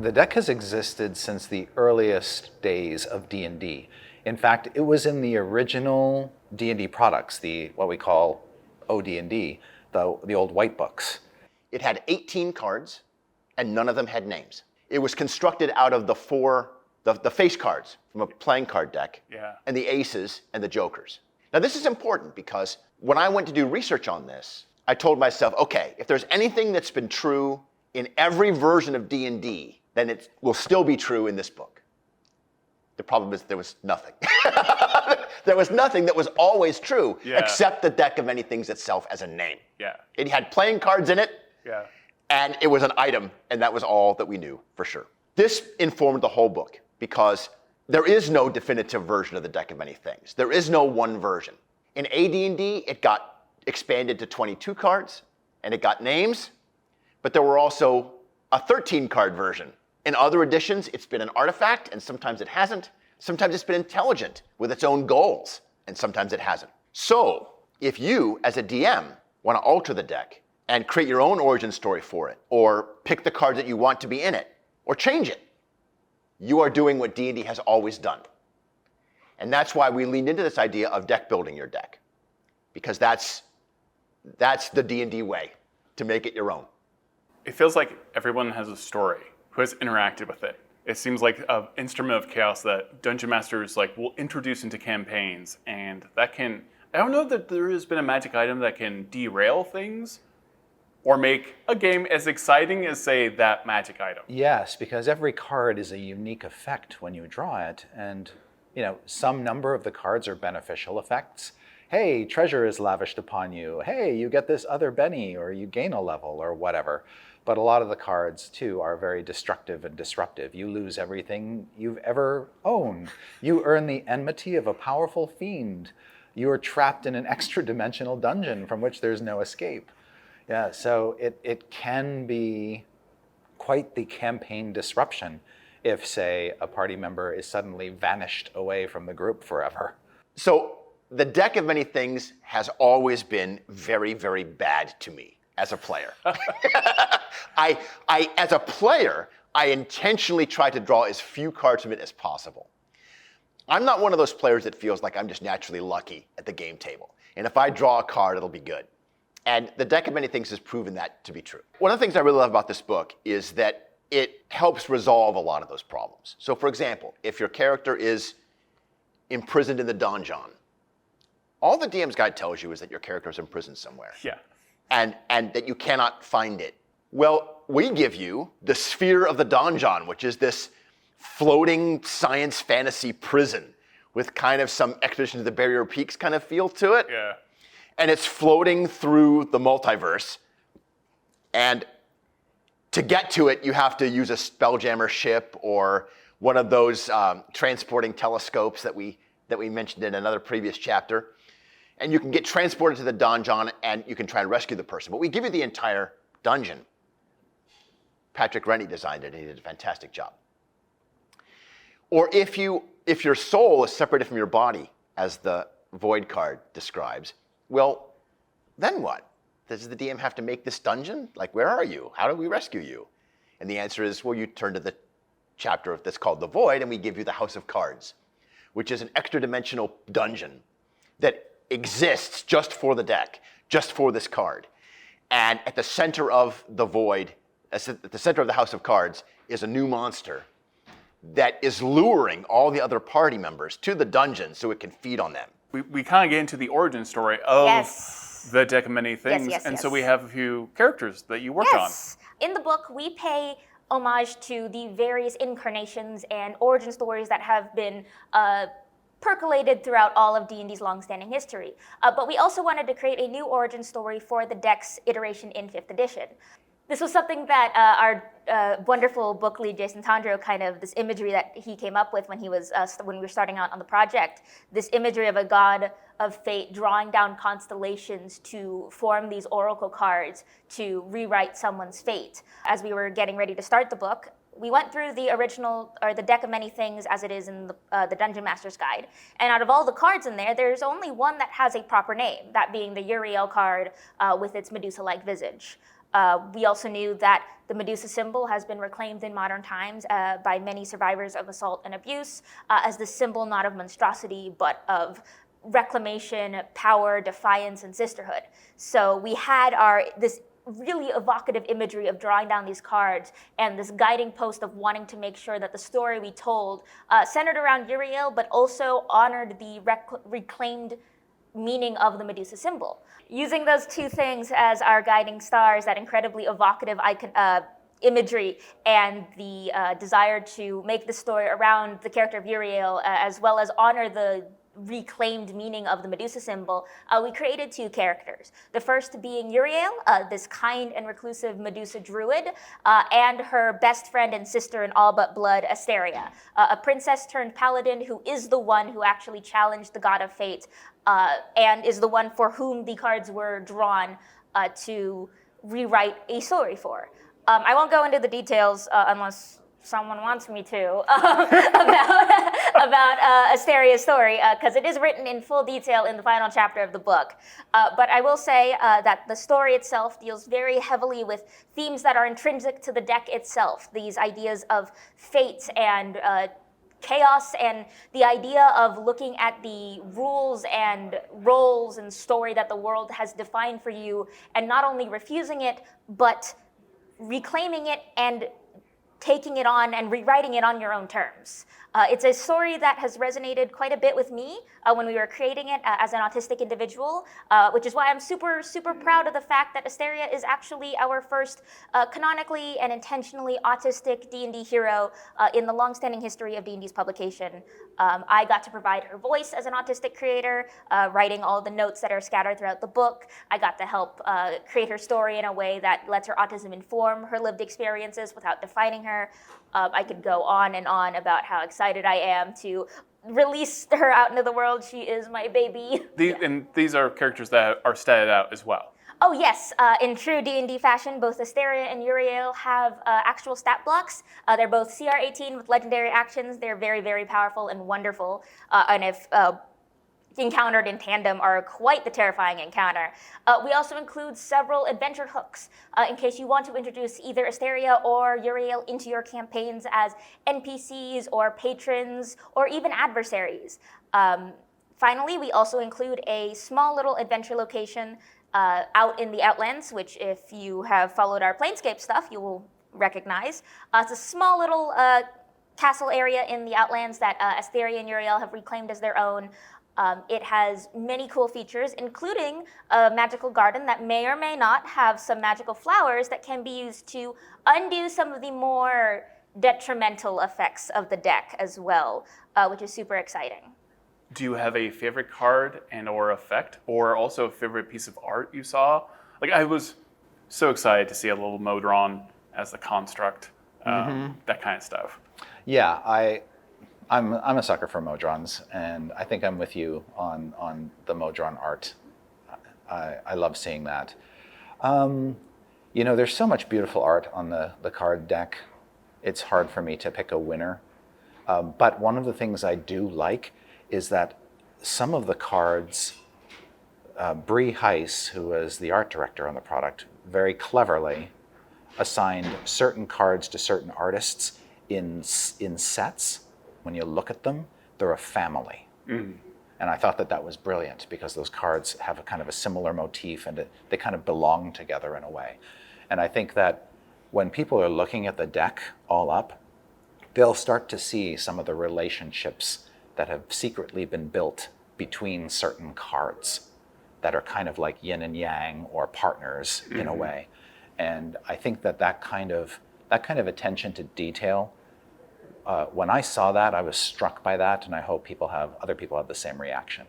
The deck has existed since the earliest days of D&D. In fact, it was in the original D&D products, what we call OD&D, the old white books. It had 18 cards, and none of them had names. It was constructed out of the face cards from a playing card deck, and the aces and the jokers. Now this is important because when I went to do research on this, I told myself, okay, if there's anything that's been true in every version of D&D, then it will still be true in this book. The problem is there was nothing. There was nothing that was always true, except the deck of many things itself as a name. It had playing cards in it, and it was an item, and that was all that we knew for sure. This informed the whole book because there is no definitive version of the deck of many things. There is no one version. In AD&D, it got expanded to 22 cards, and it got names, but there were also a 13-card version. In other editions, it's been an artifact, and sometimes it hasn't. Sometimes it's been intelligent with its own goals, and sometimes it hasn't. So, if you, as a DM, want to alter the deck and create your own origin story for it, or pick the cards that you want to be in it, or change it, you are doing what D&D has always done. And that's why we leaned into this idea of deck building your deck, because that's the D&D way to make it your own. It feels like everyone has a story who has interacted with it. It seems like an instrument of chaos that dungeon masters will introduce into campaigns, and that can, I don't know that there has been a magic item that can derail things or make a game as exciting as, say, that magic item. Yes, because every card is a unique effect when you draw it, and some number of the cards are beneficial effects. Hey, treasure is lavished upon you. Hey, you get this other Benny, or you gain a level, or whatever. But a lot of the cards, too, are very destructive and disruptive. You lose everything you've ever owned. You earn the enmity of a powerful fiend. You are trapped in an extra-dimensional dungeon from which there's no escape. Yeah, so it can be quite the campaign disruption if, say, a party member is suddenly vanished away from the group forever. So the deck of many things has always been very, very bad to me as a player. As a player, I intentionally try to draw as few cards from it as possible. I'm not one of those players that feels like I'm just naturally lucky at the game table. And if I draw a card, it'll be good. And the deck of many things has proven that to be true. One of the things I really love about this book is that it helps resolve a lot of those problems. So for example, if your character is imprisoned in the donjon, all the DM's guide tells you is that your character is imprisoned somewhere. And that you cannot find it. Well, we give you the sphere of the donjon, which is this floating science fantasy prison with kind of some Expedition to the Barrier Peaks kind of feel to it. And it's floating through the multiverse. And to get to it, you have to use a spelljammer ship or one of those transporting telescopes that we mentioned in another previous chapter. And you can get transported to the donjon and you can try and rescue the person. But we give you the entire dungeon. Patrick Rennie designed it and he did a fantastic job. Or if your soul is separated from your body, as the Void card describes, well, then what? Does the DM have to make this dungeon? Like, where are you? How do we rescue you? And the answer is, well, you turn to the chapter that's called The Void and we give you the House of Cards, which is an extra-dimensional dungeon that exists just for the deck, just for this card. And at the center of the Void, at the center of the House of Cards, is a new monster that is luring all the other party members to the dungeon so it can feed on them. We kind of get into the origin story of the deck of many things, so we have a few characters that you worked on. In the book, we pay homage to the various incarnations and origin stories that have been percolated throughout all of D&D's long-standing history. But we also wanted to create a new origin story for the deck's iteration in 5th edition. This was something that our wonderful book lead, Jason Tondro, this imagery that he came up with when we were starting out on the project, this imagery of a god of fate drawing down constellations to form these oracle cards to rewrite someone's fate. As we were getting ready to start the book, we went through the original, or the deck of many things as it is in the Dungeon Master's Guide. And out of all the cards in there, there's only one that has a proper name, that being the Uriel card with its Medusa-like visage. We also knew that the Medusa symbol has been reclaimed in modern times by many survivors of assault and abuse as the symbol not of monstrosity, but of reclamation, power, defiance, and sisterhood. So we had this really evocative imagery of drawing down these cards and this guiding post of wanting to make sure that the story we told centered around Uriel, but also honored the reclaimed meaning of the Medusa symbol. Using those two things as our guiding stars, that incredibly evocative imagery and the desire to make the story around the character of Uriel, as well as honor the reclaimed meaning of the Medusa symbol, we created two characters. The first being Uriel, this kind and reclusive Medusa druid, and her best friend and sister in all but blood, Asteria, a princess turned paladin who is the one who actually challenged the god of fate and is the one for whom the cards were drawn to rewrite a story for. I won't go into the details unless someone wants me to, about Asteria's story, because it is written in full detail in the final chapter of the book. But I will say that the story itself deals very heavily with themes that are intrinsic to the deck itself, these ideas of fate and chaos, and the idea of looking at the rules and roles and story that the world has defined for you, and not only refusing it, but reclaiming it and taking it on and rewriting it on your own terms. It's a story that has resonated quite a bit with me when we were creating it as an autistic individual, which is why I'm super, super proud of the fact that Asteria is actually our first canonically and intentionally autistic D&D hero in the long-standing history of D&D's publication. I got to provide her voice as an autistic creator, writing all the notes that are scattered throughout the book. I got to help create her story in a way that lets her autism inform her lived experiences without defining her. I could go on and on about how excited I am to release her out into the world. She is my baby. And these are characters that are statted out as well. Oh yes, in true D&D fashion, both Asteria and Uriel have actual stat blocks. They're both CR 18 with legendary actions. They're very, very powerful and wonderful. And if encountered in tandem, are quite the terrifying encounter. We also include several adventure hooks in case you want to introduce either Asteria or Uriel into your campaigns as NPCs or patrons or even adversaries. Finally, we also include a small little adventure location out in the Outlands, which if you have followed our Planescape stuff, you will recognize. It's a small little castle area in the Outlands that Asteria and Uriel have reclaimed as their own. It has many cool features, including a magical garden that may or may not have some magical flowers that can be used to undo some of the more detrimental effects of the deck as well, which is super exciting. Do you have a favorite card and or effect, or also a favorite piece of art you saw? Like, I was so excited to see a little Modron as the construct, that kind of stuff. Yeah, I'm a sucker for Modrons, and I think I'm with you on the Modron art. I love seeing that. You know, there's so much beautiful art on the card deck. It's hard for me to pick a winner. But one of the things I do like is that some of the cards, Bree Heiss, who was the art director on the product, very cleverly assigned certain cards to certain artists in sets. When you look at them, they're a family. And I thought that was brilliant because those cards have a kind of a similar motif and they kind of belong together in a way. And I think that when people are looking at the deck all up, they'll start to see some of the relationships that have secretly been built between certain cards that are kind of like yin and yang or partners in a way. And I think that kind of attention to detail, when I saw that, I was struck by that, and I hope other people have the same reaction.